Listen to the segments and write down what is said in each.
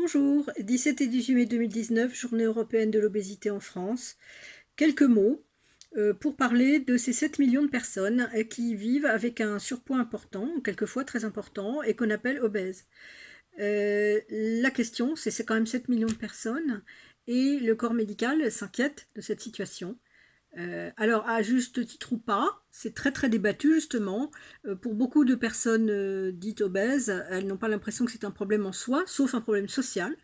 Bonjour, 17 et 18 mai 2019, Journée européenne de l'obésité en France. Quelques mots pour parler de ces 7 millions de personnes qui vivent avec un surpoids important, quelquefois très important, et qu'on appelle obèses. La question, c'est quand même 7 millions de personnes, et le corps médical s'inquiète de cette situation. Alors, à juste titre ou pas, c'est très très débattu justement. Pour beaucoup de personnes dites obèses, elles n'ont pas l'impression que c'est un problème en soi, sauf un problème social,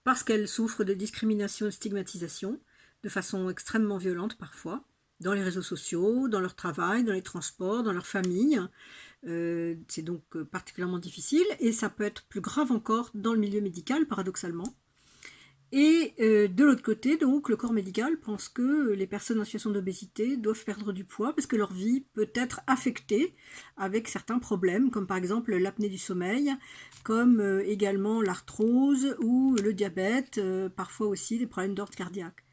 parce qu'elles souffrent de discrimination et de stigmatisation, de façon extrêmement violente parfois, dans les réseaux sociaux, dans leur travail, dans les transports, dans leur famille. C'est donc particulièrement difficile, et ça peut être plus grave encore dans le milieu médical, paradoxalement. Et de l'autre côté, donc, le corps médical pense que les personnes en situation d'obésité doivent perdre du poids parce que leur vie peut être affectée avec certains problèmes, comme par exemple l'apnée du sommeil, comme également l'arthrose ou le diabète, parfois aussi des problèmes d'ordre cardiaque.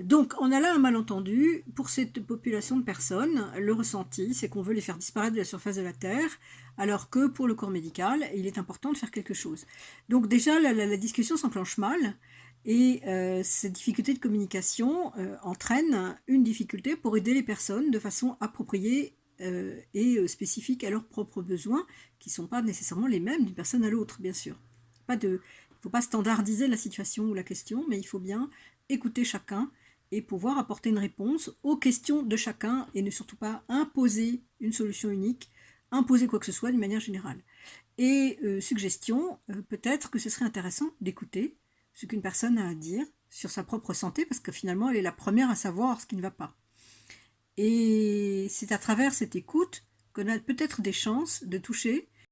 Donc, on a là un malentendu. Pour cette population de personnes, le ressenti, c'est qu'on veut les faire disparaître de la surface de la Terre, alors que pour le corps médical, il est important de faire quelque chose. Donc déjà, la discussion s'enclenche mal, et ces difficultés de communication entraînent une difficulté pour aider les personnes de façon appropriée et spécifique à leurs propres besoins, qui ne sont pas nécessairement les mêmes d'une personne à l'autre, bien sûr. Il ne faut pas standardiser la situation ou la question, mais il faut bien écouter chacun et pouvoir apporter une réponse aux questions de chacun et ne surtout pas imposer une solution unique, imposer quoi que ce soit d'une manière générale. Et suggestion, peut-être que ce serait intéressant d'écouter ce qu'une personne a à dire sur sa propre santé, parce que finalement elle est la première à savoir ce qui ne va pas. Et c'est à travers cette écoute qu'on a peut-être des chances de toucher